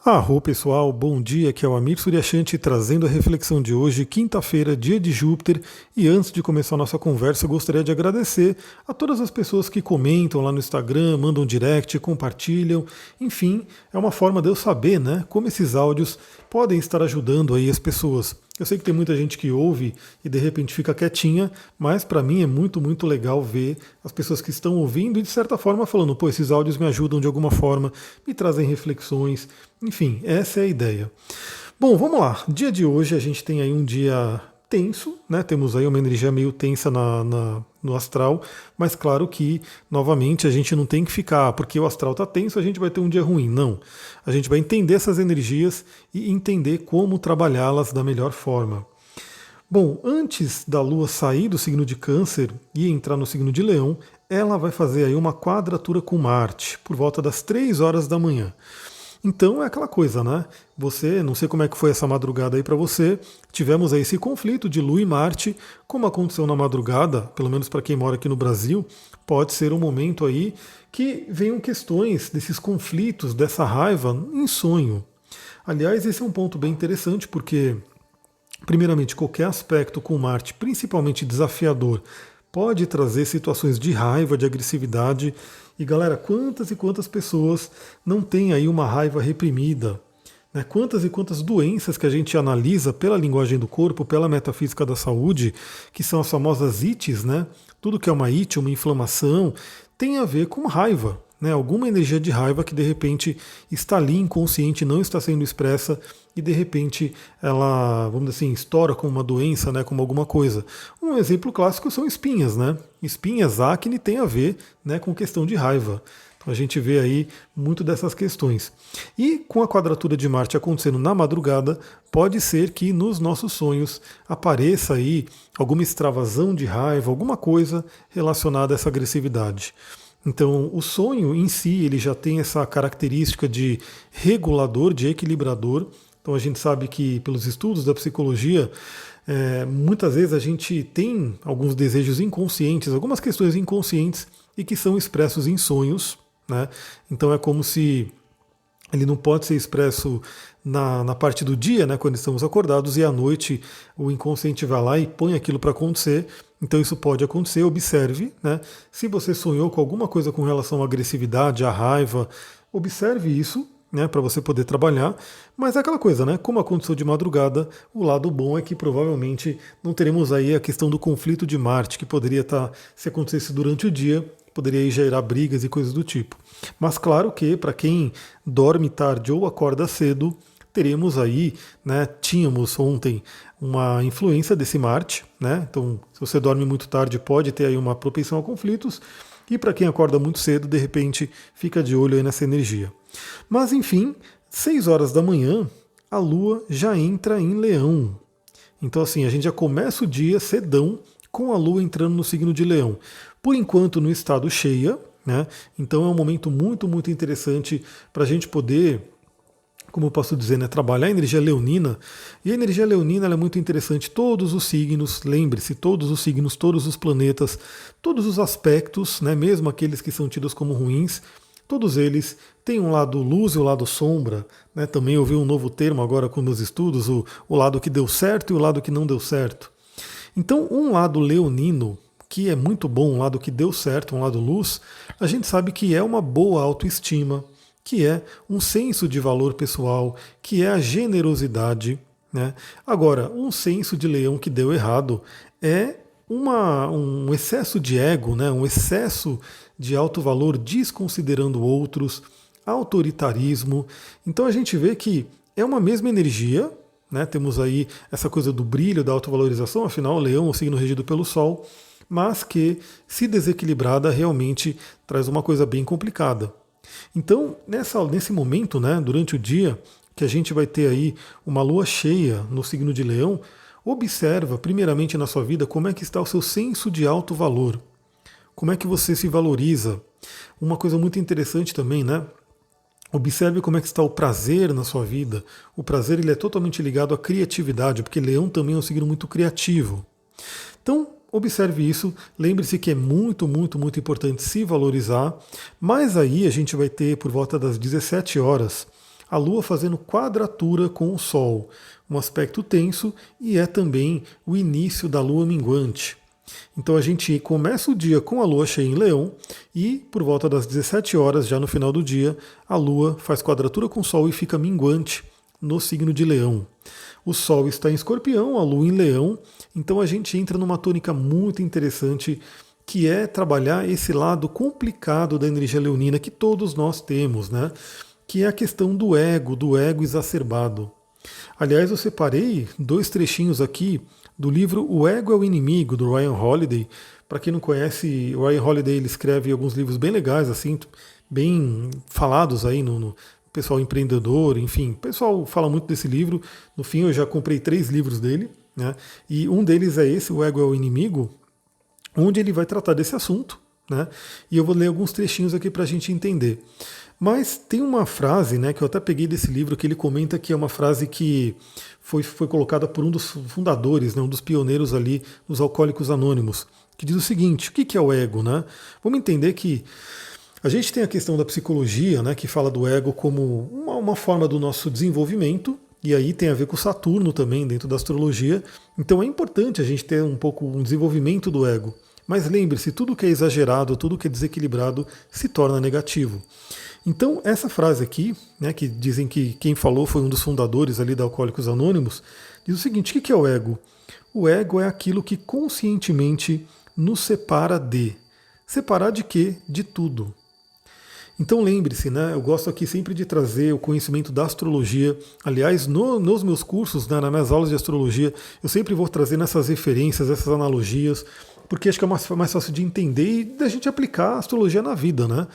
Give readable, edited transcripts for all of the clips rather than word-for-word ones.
Arro pessoal, bom dia, aqui é o Amir Suryashanti trazendo a reflexão de hoje, quinta-feira, dia de Júpiter, e antes de começar a nossa conversa, eu gostaria de agradecer a todas as pessoas que comentam lá no Instagram, mandam direct, compartilham, enfim, é uma forma de eu saber, né, como esses áudios podem estar ajudando aí as pessoas. Eu sei que tem muita gente que ouve e de repente fica quietinha, mas para mim é muito, muito legal ver as pessoas que estão ouvindo e de certa forma falando, pô, esses áudios me ajudam de alguma forma, me trazem reflexões, enfim, essa é a ideia. Bom, vamos lá. Dia de hoje a gente tem aí um dia tenso, né? Temos aí uma energia meio tensa no astral, mas claro que, novamente, a gente não tem que ficar, porque o astral está tenso, a gente vai ter um dia ruim. Não. A gente vai entender essas energias e entender como trabalhá-las da melhor forma. Bom, antes da Lua sair do signo de Câncer e entrar no signo de Leão, ela vai fazer aí uma quadratura com Marte, por volta das 3 horas da manhã. Então é aquela coisa, né? Você, não sei como é que foi essa madrugada aí para você, tivemos aí esse conflito de Lua e Marte, como aconteceu na madrugada, pelo menos para quem mora aqui no Brasil, pode ser um momento aí que venham questões desses conflitos, dessa raiva em sonho. Aliás, esse é um ponto bem interessante porque, primeiramente, qualquer aspecto com Marte, principalmente desafiador, pode trazer situações de raiva, de agressividade. E galera, quantas e quantas pessoas não têm aí uma raiva reprimida? Né? Quantas e quantas doenças que a gente analisa pela linguagem do corpo, pela metafísica da saúde, que são as famosas ites, né? Tudo que é uma ite, uma inflamação, tem a ver com raiva. Né, alguma energia de raiva que de repente está ali inconsciente, não está sendo expressa e de repente ela, vamos dizer assim, estoura como uma doença, né, como alguma coisa. Um exemplo clássico são espinhas, né? Espinhas, acne tem a ver, né, com questão de raiva. Então a gente vê aí muito dessas questões. E com a quadratura de Marte acontecendo na madrugada, pode ser que nos nossos sonhos apareça aí alguma extravasão de raiva, alguma coisa relacionada a essa agressividade. Então, o sonho em si, ele já tem essa característica de regulador, de equilibrador. Então, a gente sabe que, pelos estudos da psicologia, muitas vezes a gente tem alguns desejos inconscientes, algumas questões inconscientes e que são expressos em sonhos, né? Então, é como se ele não pode ser expresso na parte do dia, né, quando estamos acordados, e à noite o inconsciente vai lá e põe aquilo para acontecer. Então isso pode acontecer, observe, né? Se você sonhou com alguma coisa com relação à agressividade, à raiva, observe isso, né, para você poder trabalhar. Mas é aquela coisa, né? Como aconteceu de madrugada, o lado bom é que provavelmente não teremos aí a questão do conflito de Marte, que poderia estar, se acontecesse durante o dia, poderia aí gerar brigas e coisas do tipo. Mas claro que para quem dorme tarde ou acorda cedo, teremos aí, né, tínhamos ontem uma influência desse Marte, né? Então, se você dorme muito tarde, pode ter aí uma propensão a conflitos, e para quem acorda muito cedo, de repente, fica de olho aí nessa energia. Mas enfim, 6 horas da manhã, a Lua já entra em Leão. Então assim, a gente já começa o dia cedão com a Lua entrando no signo de Leão. Por enquanto no estado cheia, né? Então é um momento muito, muito interessante para a gente poder, como eu posso dizer, né, trabalhar a energia leonina. E a energia leonina ela é muito interessante. Todos os signos, lembre-se, todos os signos, todos os planetas, todos os aspectos, né, mesmo aqueles que são tidos como ruins, todos eles têm um lado luz e o lado sombra. Né? Também ouvi um novo termo agora com meus estudos, o lado que deu certo e o lado que não deu certo. Então, um lado leonino, que é muito bom, um lado que deu certo, um lado luz, a gente sabe que é uma boa autoestima, que é um senso de valor pessoal, que é a generosidade. Né? Agora, um senso de leão que deu errado é um excesso de ego, né? Um excesso de alto valor, desconsiderando outros, autoritarismo. Então a gente vê que é uma mesma energia, né? Temos aí essa coisa do brilho, da autovalorização, afinal, o leão é um signo regido pelo Sol, mas que, se desequilibrada, realmente traz uma coisa bem complicada. Então, nesse momento, né, durante o dia, que a gente vai ter aí uma lua cheia no signo de Leão, observa, primeiramente na sua vida, como é que está o seu senso de alto valor. Como é que você se valoriza. Uma coisa muito interessante também, né? Observe como é que está o prazer na sua vida. O prazer ele é totalmente ligado à criatividade, porque Leão também é um signo muito criativo. Então, observe isso, lembre-se que é muito, muito, muito importante se valorizar, mas aí a gente vai ter por volta das 17 horas a Lua fazendo quadratura com o Sol, um aspecto tenso, e é também o início da Lua minguante. Então a gente começa o dia com a Lua cheia em Leão e por volta das 17 horas, já no final do dia, a Lua faz quadratura com o Sol e fica minguante no signo de Leão. O Sol está em Escorpião, a Lua em Leão, então a gente entra numa tônica muito interessante que é trabalhar esse lado complicado da energia leonina que todos nós temos, né? Que é a questão do ego exacerbado. Aliás, eu separei 2 trechinhos aqui do livro O Ego é o Inimigo, do Ryan Holiday. Para quem não conhece, o Ryan Holiday ele escreve alguns livros bem legais, assim, bem falados aí no pessoal empreendedor, enfim. O pessoal fala muito desse livro. No fim, eu já comprei 3 livros dele, né? E um deles é esse, O Ego é o Inimigo, onde ele vai tratar desse assunto, né? E eu vou ler alguns trechinhos aqui para a gente entender. Mas tem uma frase, né, que eu até peguei desse livro, que ele comenta que é uma frase que foi colocada por um dos fundadores, né, um dos pioneiros ali dos Alcoólicos Anônimos, que diz o seguinte: o que é o ego, né? Vamos entender que a gente tem a questão da psicologia, né, que fala do ego como uma forma do nosso desenvolvimento, e aí tem a ver com Saturno também dentro da astrologia. Então é importante a gente ter um pouco um desenvolvimento do ego. Mas lembre-se, tudo que é exagerado, tudo que é desequilibrado se torna negativo. Então, essa frase aqui, né, que dizem que quem falou foi um dos fundadores ali da Alcoólicos Anônimos, diz o seguinte: o que é o ego? O ego é aquilo que conscientemente nos separa de. Separar de quê? De tudo. Então lembre-se, né, eu gosto aqui sempre de trazer o conhecimento da astrologia. Aliás, nos meus cursos, né, nas minhas aulas de astrologia, eu sempre vou trazendo essas referências, essas analogias, porque acho que é mais fácil de entender e da gente aplicar a astrologia na vida, né?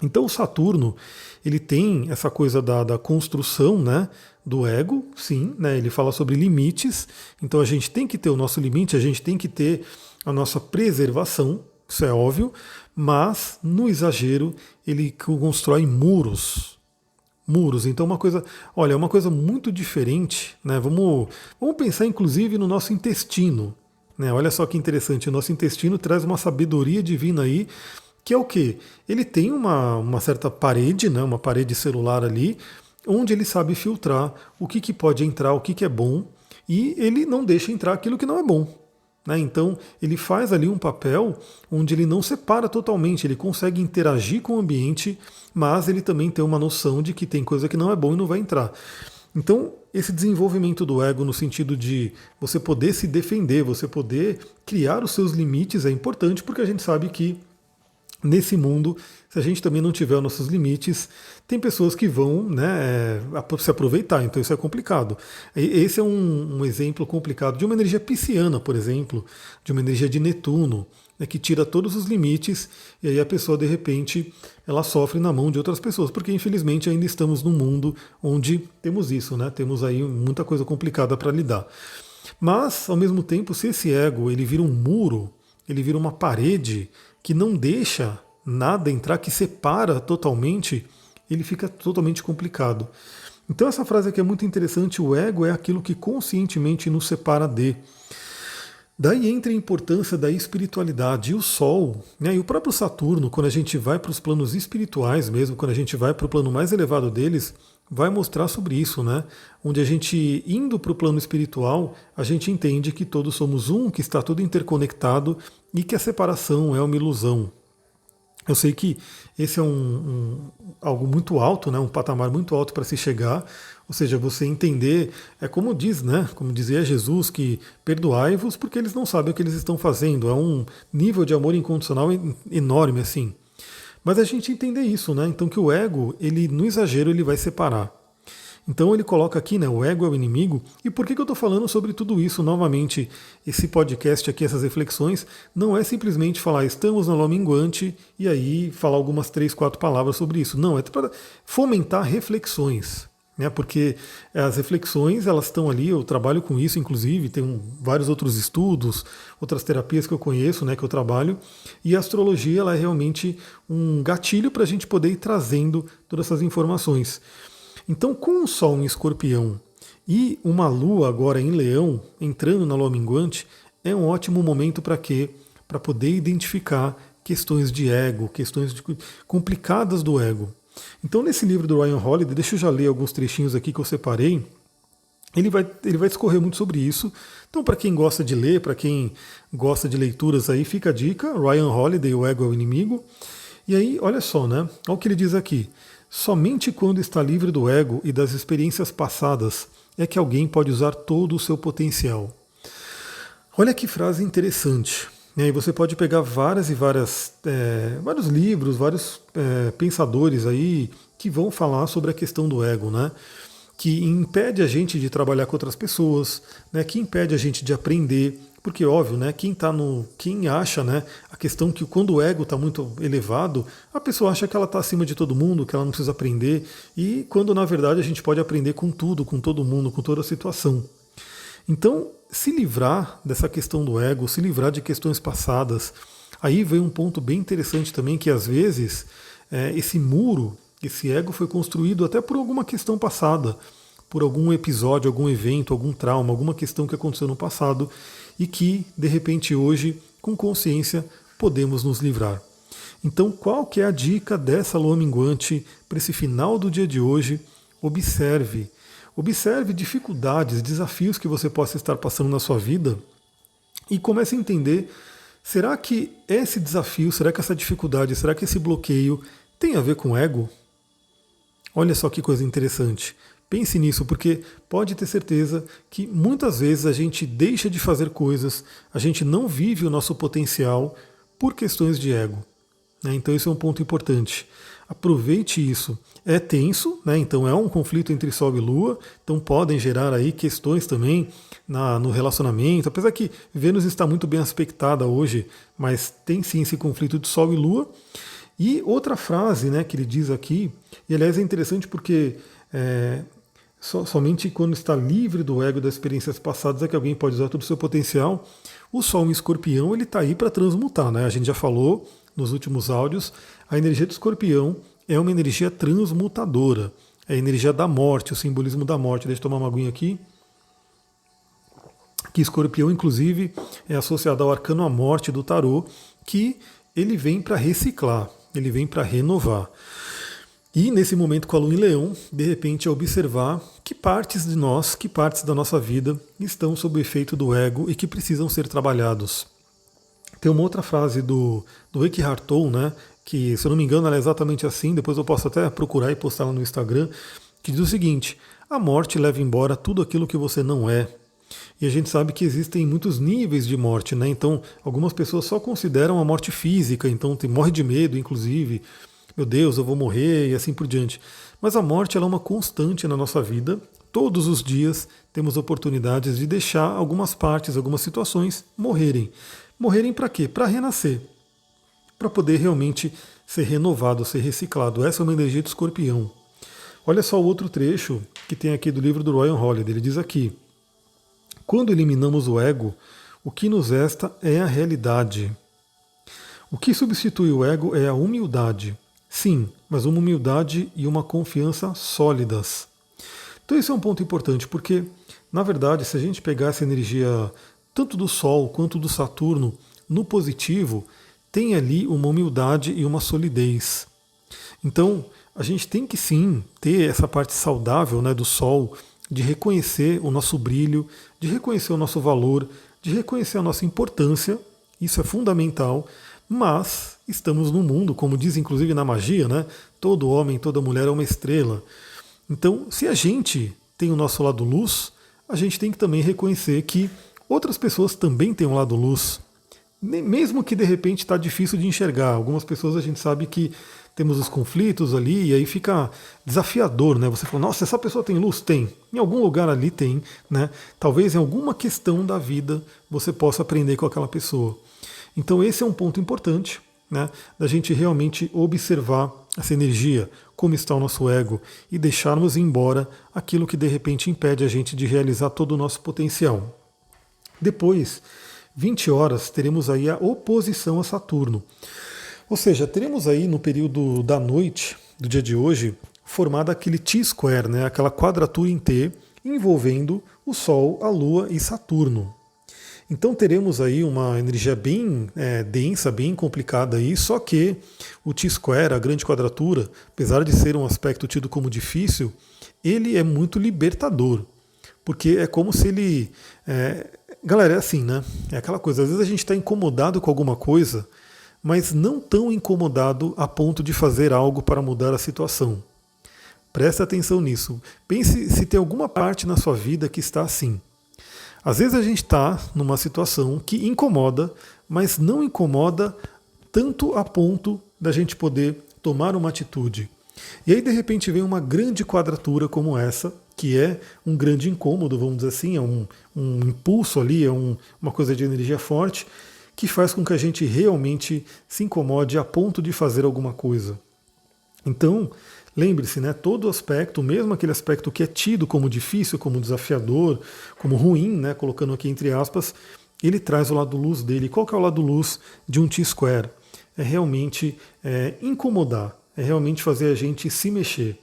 Então o Saturno, ele tem essa coisa da construção, né, do ego, sim, né, ele fala sobre limites, então a gente tem que ter o nosso limite, a gente tem que ter a nossa preservação, isso é óbvio, mas no exagero ele constrói muros. Muros, então uma coisa, olha, é uma coisa muito diferente, né? Vamos pensar inclusive no nosso intestino, né? Olha só que interessante, o nosso intestino traz uma sabedoria divina aí, que é o quê? Ele tem uma certa parede, né, uma parede celular ali, onde ele sabe filtrar o que pode entrar, o que é bom, e ele não deixa entrar aquilo que não é bom. Né? Então, ele faz ali um papel onde ele não separa totalmente, ele consegue interagir com o ambiente, mas ele também tem uma noção de que tem coisa que não é bom e não vai entrar. Então, esse desenvolvimento do ego no sentido de você poder se defender, você poder criar os seus limites é importante, porque a gente sabe que nesse mundo, se a gente também não tiver os nossos limites, tem pessoas que vão, né, se aproveitar, então isso é complicado. Esse é um exemplo complicado de uma energia pisciana, por exemplo, de uma energia de Netuno, né, que tira todos os limites e aí a pessoa, de repente, ela sofre na mão de outras pessoas, porque infelizmente ainda estamos num mundo onde temos isso, né, temos aí muita coisa complicada para lidar. Mas, ao mesmo tempo, se esse ego ele vira um muro, ele vira uma parede que não deixa nada entrar, que separa totalmente, ele fica totalmente complicado. Então essa frase aqui é muito interessante, o ego é aquilo que conscientemente nos separa de. Daí entra a importância da espiritualidade. E o Sol, né, e o próprio Saturno, quando a gente vai para os planos espirituais mesmo, quando a gente vai para o plano mais elevado deles, vai mostrar sobre isso, né? Onde a gente, indo para o plano espiritual, a gente entende que todos somos um, que está tudo interconectado e que a separação é uma ilusão. Eu sei que esse é algo muito alto, né? Um patamar muito alto para se chegar, ou seja, você entender, é como diz, né? Como dizia Jesus, que perdoai-vos porque eles não sabem o que eles estão fazendo. É um nível de amor incondicional enorme, assim. Mas a gente entender isso, né? Então que o ego, ele no exagero, ele vai separar. Então ele coloca aqui, né, o ego é o inimigo. E por que eu estou falando sobre tudo isso novamente? Esse podcast aqui, essas reflexões, não é simplesmente falar estamos na lua minguante e aí falar algumas 3, 4 palavras sobre isso. Não, é para fomentar reflexões. Né, porque as reflexões, elas estão ali, eu trabalho com isso, inclusive, tem vários outros estudos, outras terapias que eu conheço, né, que eu trabalho, e a astrologia ela é realmente um gatilho para a gente poder ir trazendo todas essas informações. Então, com o Sol em Escorpião e uma Lua agora em Leão, entrando na Lua minguante, é um ótimo momento para quê? Para poder identificar questões de ego, questões complicadas do ego. Então, nesse livro do Ryan Holiday, deixa eu já ler alguns trechinhos aqui que eu separei. Ele vai discorrer muito sobre isso. Então, para quem gosta de ler, para quem gosta de leituras aí, fica a dica. Ryan Holiday, O Ego é o Inimigo. E aí, olha só, né? Olha o que ele diz aqui. Somente quando está livre do ego e das experiências passadas é que alguém pode usar todo o seu potencial. Olha que frase interessante. E você pode pegar vários livros, vários pensadores aí que vão falar sobre a questão do ego, né? Que impede a gente de trabalhar com outras pessoas, né? Que impede a gente de aprender, porque óbvio, né? Quem acha, né? A questão que quando o ego está muito elevado, a pessoa acha que ela está acima de todo mundo, que ela não precisa aprender, e quando na verdade a gente pode aprender com tudo, com todo mundo, com toda a situação. Então, se livrar dessa questão do ego, se livrar de questões passadas, aí vem um ponto bem interessante também, que às vezes esse muro, esse ego foi construído até por alguma questão passada, por algum episódio, algum evento, algum trauma, alguma questão que aconteceu no passado e que, de repente, hoje, com consciência, podemos nos livrar. Então, qual que é a dica dessa lua minguante para esse final do dia de hoje? Observe. Observe dificuldades, desafios que você possa estar passando na sua vida e comece a entender, será que esse desafio, será que essa dificuldade, será que esse bloqueio tem a ver com ego? Olha só que coisa interessante. Pense nisso, porque pode ter certeza que muitas vezes a gente deixa de fazer coisas, a gente não vive o nosso potencial por questões de ego. Então isso é um ponto importante. Aproveite isso. É tenso, né? Então é um conflito entre Sol e Lua, então podem gerar aí questões também no relacionamento, apesar que Vênus está muito bem aspectada hoje, mas tem sim esse conflito de Sol e Lua. E outra frase, né, que ele diz aqui, e aliás é interessante porque somente quando está livre do ego das experiências passadas é que alguém pode usar todo o seu potencial. O Sol em Escorpião, ele está aí para transmutar, né? A gente já falou nos últimos áudios, a energia do Escorpião é uma energia transmutadora, é a energia da morte, o simbolismo da morte. Deixa eu tomar uma aguinha aqui. Que Escorpião, inclusive, é associado ao arcano à morte do tarô, que ele vem para reciclar, ele vem para renovar. E nesse momento com a Lua em Leão, de repente é observar que partes de nós, que partes da nossa vida estão sob o efeito do ego e que precisam ser trabalhados. Tem uma outra frase do Eckhart Tolle, né, que, se eu não me engano, ela é exatamente assim, depois eu posso até procurar e postar lá no Instagram, que diz o seguinte: a morte leva embora tudo aquilo que você não é. E a gente sabe que existem muitos níveis de morte, né? Então, algumas pessoas só consideram a morte física, então morre de medo, inclusive. Meu Deus, eu vou morrer e assim por diante. Mas a morte ela é uma constante na nossa vida. Todos os dias temos oportunidades de deixar algumas partes, algumas situações morrerem. Morrerem para quê? Para renascer. Para poder realmente ser renovado, ser reciclado. Essa é uma energia de Escorpião. Olha só o outro trecho que tem aqui do livro do Ryan Holiday. Ele diz aqui: quando eliminamos o ego, o que nos resta é a realidade. O que substitui o ego é a humildade. Sim, mas uma humildade e uma confiança sólidas. Então esse é um ponto importante, porque, na verdade, se a gente pegar essa energia tanto do Sol quanto do Saturno no positivo, tem ali uma humildade e uma solidez. Então, a gente tem que sim ter essa parte saudável, né, do Sol, de reconhecer o nosso brilho, de reconhecer o nosso valor, de reconhecer a nossa importância, isso é fundamental, mas estamos num mundo, como diz inclusive na magia, né? Todo homem, toda mulher é uma estrela. Então, se a gente tem o nosso lado luz, a gente tem que também reconhecer que outras pessoas também têm um lado luz. Mesmo que de repente está difícil de enxergar. Algumas pessoas a gente sabe que temos os conflitos ali e aí fica desafiador, né? Você fala, nossa, essa pessoa tem luz? Tem. Em algum lugar ali tem, né? Talvez em alguma questão da vida você possa aprender com aquela pessoa. Então esse é um ponto importante, né? Da gente realmente observar essa energia, como está o nosso ego e deixarmos embora aquilo que de repente impede a gente de realizar todo o nosso potencial. Depois, 20 horas, teremos aí a oposição a Saturno. Ou seja, teremos aí no período da noite do dia de hoje formada aquele T-square, né, aquela quadratura em T envolvendo o Sol, a Lua e Saturno. Então teremos aí uma energia bem densa, bem complicada aí, só que o T-square, a grande quadratura, apesar de ser um aspecto tido como difícil, ele é muito libertador, porque é como se ele... galera, é assim, né? É aquela coisa, às vezes a gente está incomodado com alguma coisa, mas não tão incomodado a ponto de fazer algo para mudar a situação. Preste atenção nisso. Pense se tem alguma parte na sua vida que está assim. Às vezes a gente está numa situação que incomoda, mas não incomoda tanto a ponto da gente poder tomar uma atitude. E aí de repente vem uma grande quadratura como essa, que é um grande incômodo, vamos dizer assim, é um impulso ali, é uma coisa de energia forte, que faz com que a gente realmente se incomode a ponto de fazer alguma coisa. Então, lembre-se, né, todo aspecto, mesmo aquele aspecto que é tido como difícil, como desafiador, como ruim, né, colocando aqui entre aspas, ele traz o lado luz dele. Qual que é o lado luz de um T-square? É realmente incomodar, é realmente fazer a gente se mexer.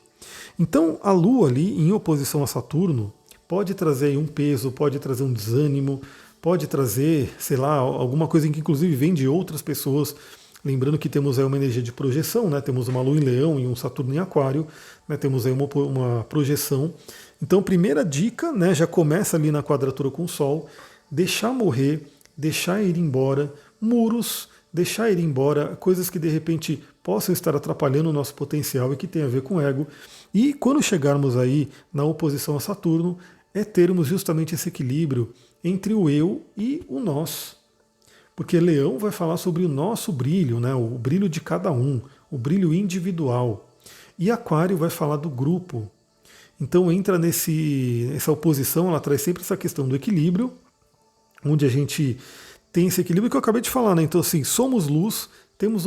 Então, a Lua ali, em oposição a Saturno, pode trazer aí um peso, pode trazer um desânimo, pode trazer, sei lá, alguma coisa que inclusive vem de outras pessoas. Lembrando que temos aí uma energia de projeção, né? Temos uma Lua em Leão e um Saturno em Aquário, né? Temos aí uma projeção. Então, primeira dica, né? Já começa ali na quadratura com o Sol, deixar morrer, deixar ir embora muros, deixar ir embora coisas que de repente possam estar atrapalhando o nosso potencial e que tem a ver com o ego. E quando chegarmos aí na oposição a Saturno, é termos justamente esse equilíbrio entre o eu e o nós. Porque Leão vai falar sobre o nosso brilho, né? O brilho de cada um, o brilho individual. E Aquário vai falar do grupo. Então entra essa oposição, ela traz sempre essa questão do equilíbrio, onde a gente tem esse equilíbrio que eu acabei de falar, né? Então, assim, somos luz, temos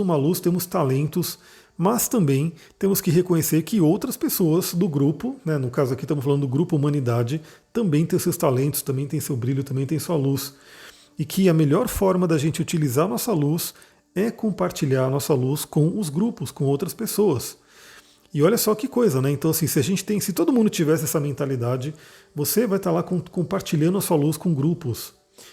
talentos, mas também temos que reconhecer que outras pessoas do grupo, né? No caso aqui estamos falando do grupo Humanidade, também tem seus talentos, também tem seu brilho, também tem sua luz. E que a melhor forma da gente utilizar a nossa luz é compartilhar a nossa luz com os grupos, com outras pessoas. E olha só que coisa, né? Então, assim, se todo mundo tivesse essa mentalidade, você vai estar lá compartilhando a sua luz com grupos.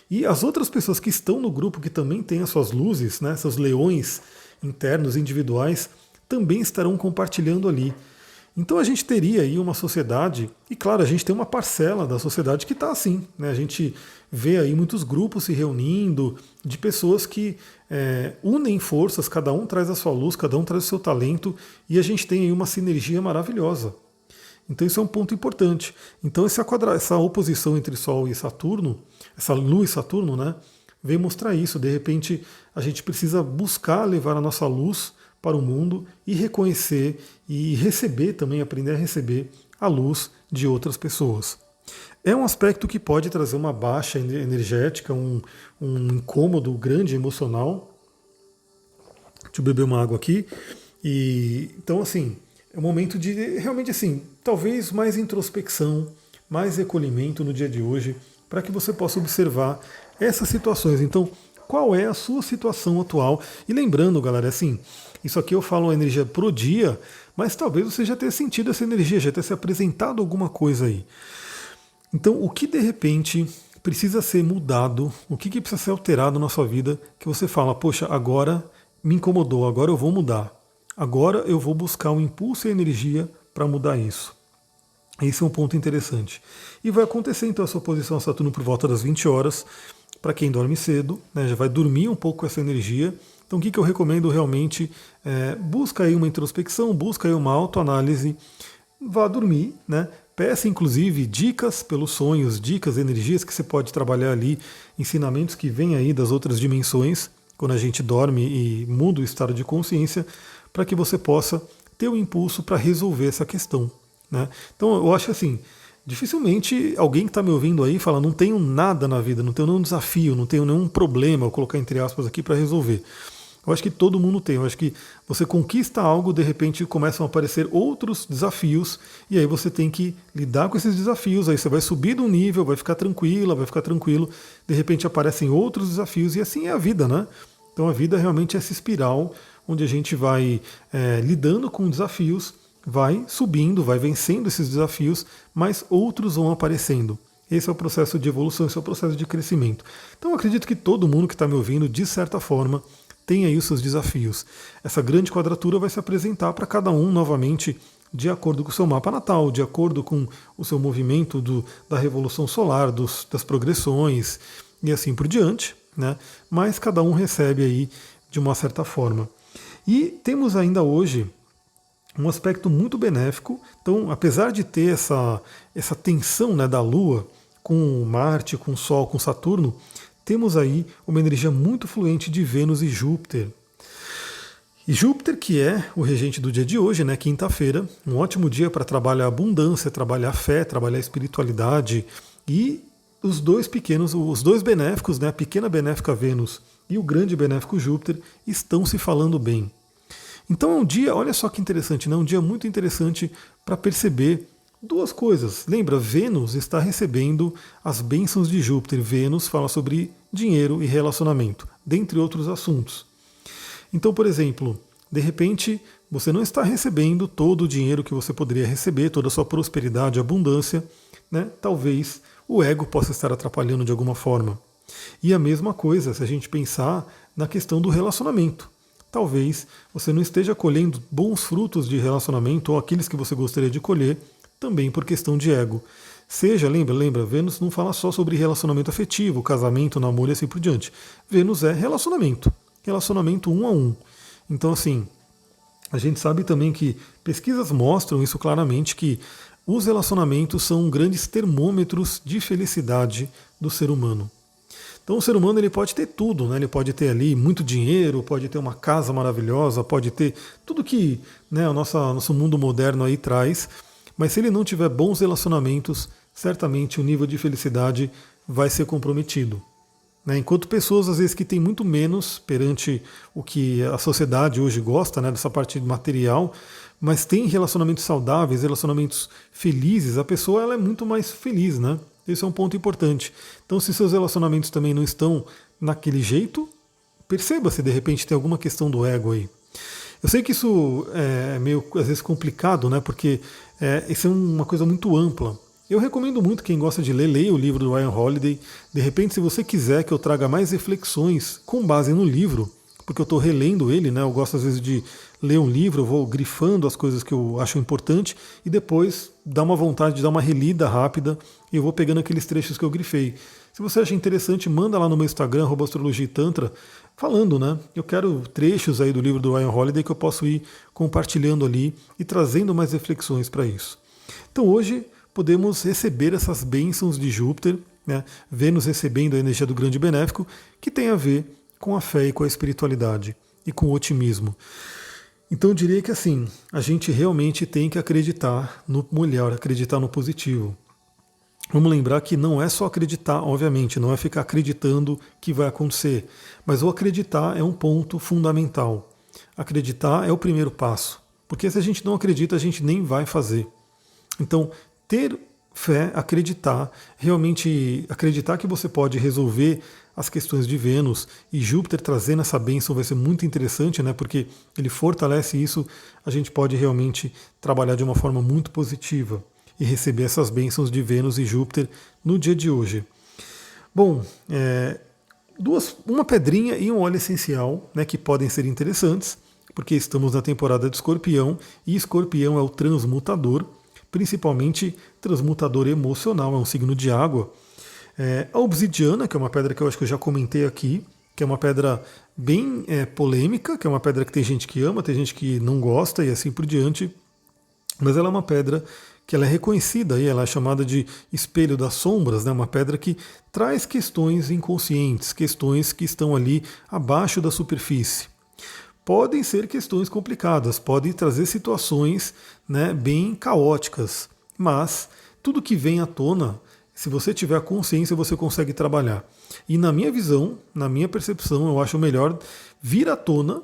E as outras pessoas que estão no grupo, que também têm as suas luzes, né, seus leões internos, individuais, também estarão compartilhando ali. Então a gente teria aí uma sociedade, e claro, a gente tem uma parcela da sociedade que está assim, né? A gente vê aí muitos grupos se reunindo, de pessoas que unem forças, cada um traz a sua luz, cada um traz o seu talento, e a gente tem aí uma sinergia maravilhosa. Então isso é um ponto importante. Então essa oposição entre Sol e Saturno, essa Lua e Saturno, né, vem mostrar isso. De repente a gente precisa buscar levar a nossa luz para o mundo e reconhecer e receber também, aprender a receber a luz de outras pessoas. É um aspecto que pode trazer uma baixa energética, um incômodo grande emocional. Deixa eu beber uma água aqui. E então, assim, é um momento de realmente, assim, talvez mais introspecção, mais recolhimento no dia de hoje, para que você possa observar essas situações. Então, qual é a sua situação atual? E lembrando, galera, assim, isso aqui eu falo a energia pro dia, mas talvez você já tenha sentido essa energia, já tenha se apresentado alguma coisa aí. Então, o que de repente precisa ser mudado, o que precisa ser alterado na sua vida, que você fala, poxa, agora me incomodou, agora eu vou mudar. Agora eu vou buscar um impulso e energia para mudar isso. Esse é um ponto interessante. E vai acontecer então essa oposição a Saturno por volta das 20 horas, para quem dorme cedo, né, já vai dormir um pouco com essa energia. Então o que eu recomendo realmente busca aí uma introspecção, busca aí uma autoanálise, vá dormir, né? Peça inclusive dicas pelos sonhos, dicas, energias que você pode trabalhar ali, ensinamentos que vêm aí das outras dimensões, quando a gente dorme e muda o estado de consciência, para que você possa ter o impulso para resolver essa questão, né? Então eu acho assim, dificilmente alguém que está me ouvindo aí fala, não tenho nada na vida, não tenho nenhum desafio, não tenho nenhum problema, vou colocar entre aspas aqui, para resolver. Eu acho que todo mundo tem. Eu acho que você conquista algo, de repente começam a aparecer outros desafios, e aí você tem que lidar com esses desafios. Aí você vai subir de um nível, vai ficar tranquila, vai ficar tranquilo. De repente aparecem outros desafios, e assim é a vida, né? Então a vida realmente é essa espiral onde a gente vai lidando com desafios, vai subindo, vai vencendo esses desafios, mas outros vão aparecendo. Esse é o processo de evolução, esse é o processo de crescimento. Então eu acredito que todo mundo que está me ouvindo, de certa forma, tem aí os seus desafios. Essa grande quadratura vai se apresentar para cada um novamente de acordo com o seu mapa natal, de acordo com o seu movimento da revolução solar, das progressões e assim por diante, né? Mas cada um recebe aí de uma certa forma. E temos ainda hoje um aspecto muito benéfico. Então, apesar de ter essa tensão, né, da Lua com Marte, com o Sol, com Saturno, temos aí uma energia muito fluente de Vênus e Júpiter. E Júpiter, que é o regente do dia de hoje, né, quinta-feira, um ótimo dia para trabalhar a abundância, trabalhar a fé, trabalhar a espiritualidade. E os dois benéficos, né, a pequena benéfica Vênus e o grande benéfico Júpiter, estão se falando bem. Então é um dia, olha só que interessante, né, um dia muito interessante para perceber duas coisas. Lembra, Vênus está recebendo as bênçãos de Júpiter. Vênus fala sobre dinheiro e relacionamento, dentre outros assuntos. Então, por exemplo, de repente, você não está recebendo todo o dinheiro que você poderia receber, toda a sua prosperidade, abundância, né? Talvez o ego possa estar atrapalhando de alguma forma. E a mesma coisa se a gente pensar na questão do relacionamento. Talvez você não esteja colhendo bons frutos de relacionamento ou aqueles que você gostaria de colher, também por questão de ego. Lembra, Vênus não fala só sobre relacionamento afetivo, casamento, namoro e assim por diante. Vênus é relacionamento um a um. Então, assim, a gente sabe também que pesquisas mostram isso claramente, que os relacionamentos são grandes termômetros de felicidade do ser humano. Então o ser humano ele pode ter tudo, né? Ele pode ter ali muito dinheiro, pode ter uma casa maravilhosa, pode ter tudo que, né, o nosso mundo moderno aí traz, mas se ele não tiver bons relacionamentos, certamente o nível de felicidade vai ser comprometido. Enquanto pessoas, às vezes, que têm muito menos perante o que a sociedade hoje gosta, né, dessa parte material, mas tem relacionamentos saudáveis, relacionamentos felizes, a pessoa ela é muito mais feliz, né? Esse é um ponto importante. Então, se seus relacionamentos também não estão naquele jeito, perceba se de repente tem alguma questão do ego aí. Eu sei que isso é meio, às vezes, complicado, né? Porque isso é uma coisa muito ampla. Eu recomendo muito, quem gosta de ler, leia o livro do Ryan Holiday. De repente, se você quiser que eu traga mais reflexões com base no livro, porque eu estou relendo ele, né? Eu gosto às vezes de ler um livro, eu vou grifando as coisas que eu acho importante e depois dá uma vontade de dar uma relida rápida e eu vou pegando aqueles trechos que eu grifei. Se você acha interessante, manda lá no meu Instagram, @astrologiatantra, falando, né? Eu quero trechos aí do livro do Ryan Holiday que eu posso ir compartilhando ali e trazendo mais reflexões para isso. Então hoje podemos receber essas bênçãos de Júpiter, né? Vênus recebendo a energia do grande benéfico, que tem a ver com a fé e com a espiritualidade e com o otimismo. Então eu diria que assim, a gente realmente tem que acreditar no melhor, acreditar no positivo. Vamos lembrar que não é só acreditar, obviamente, não é ficar acreditando que vai acontecer, mas o acreditar é um ponto fundamental. Acreditar é o primeiro passo, porque se a gente não acredita, a gente nem vai fazer. Então, ter fé, acreditar, realmente acreditar que você pode resolver as questões de Vênus e Júpiter trazendo essa bênção vai ser muito interessante, né? Porque ele fortalece isso, a gente pode realmente trabalhar de uma forma muito positiva e receber essas bênçãos de Vênus e Júpiter no dia de hoje. Bom, uma pedrinha e um óleo essencial, né, que podem ser interessantes, porque estamos na temporada de Escorpião e Escorpião é o transmutador, principalmente transmutador emocional, é um signo de água. A obsidiana, que é uma pedra que eu acho que eu já comentei aqui, que é uma pedra bem polêmica, que é uma pedra que tem gente que ama, tem gente que não gosta e assim por diante, mas ela é uma pedra que ela é reconhecida e ela é chamada de espelho das sombras, né? Uma pedra que traz questões inconscientes, questões que estão ali abaixo da superfície. Podem ser questões complicadas, podem trazer situações, né, bem caóticas, mas tudo que vem à tona, se você tiver a consciência, você consegue trabalhar. E na minha visão, na minha percepção, eu acho melhor vir à tona,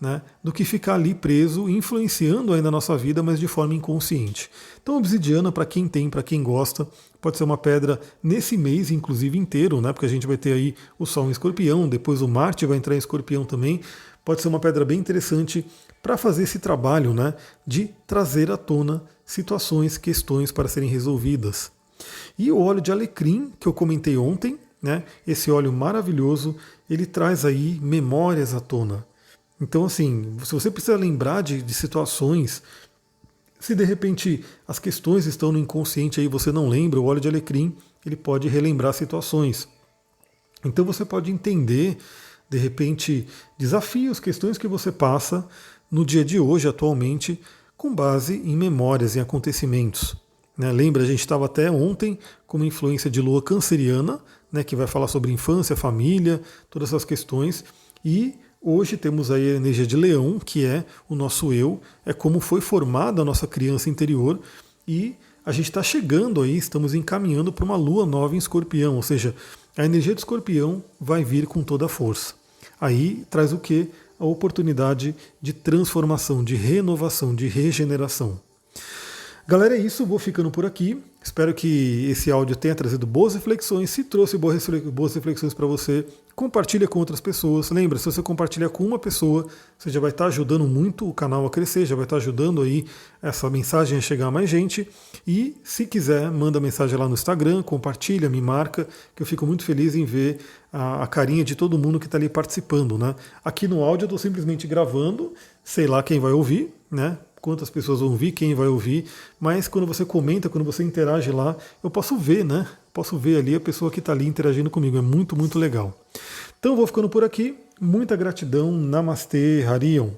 né, do que ficar ali preso, influenciando ainda a nossa vida, mas de forma inconsciente. Então, obsidiana, para quem tem, para quem gosta, pode ser uma pedra nesse mês, inclusive inteiro, né, porque a gente vai ter aí o Sol em Escorpião, depois o Marte vai entrar em Escorpião também. Pode ser uma pedra bem interessante para fazer esse trabalho, né, de trazer à tona situações, questões para serem resolvidas. E o óleo de alecrim, que eu comentei ontem, né? Esse óleo maravilhoso, ele traz aí memórias à tona. Então, assim, se você precisa lembrar de situações, se de repente as questões estão no inconsciente aí você não lembra, o óleo de alecrim ele pode relembrar situações. Então você pode entender, de repente, desafios, questões que você passa no dia de hoje, atualmente, com base em memórias, em acontecimentos. Né? Lembra, a gente estava até ontem com uma influência de lua canceriana, né, que vai falar sobre infância, família, todas essas questões, e hoje temos aí a energia de leão, que é o nosso eu, é como foi formada a nossa criança interior, e a gente está chegando aí, estamos encaminhando para uma lua nova em escorpião, ou seja, a energia de escorpião vai vir com toda a força. Aí traz o que? A oportunidade de transformação, de renovação, de regeneração. Galera, é isso, vou ficando por aqui. Espero que esse áudio tenha trazido boas reflexões. Se trouxe boas reflexões para você, compartilha com outras pessoas. Lembra, se você compartilhar com uma pessoa, você já vai estar ajudando muito o canal a crescer, já vai estar ajudando aí essa mensagem a chegar a mais gente. E se quiser, manda mensagem lá no Instagram, compartilha, me marca, que eu fico muito feliz em ver a carinha de todo mundo que está ali participando, né? Aqui no áudio eu estou simplesmente gravando, sei lá quem vai ouvir, né? Quantas pessoas vão ouvir, quem vai ouvir, mas quando você comenta, quando você interage lá, eu posso ver, né? Posso ver ali a pessoa que está ali interagindo comigo, é muito, muito legal. Então eu vou ficando por aqui, muita gratidão, Namastê, Harion.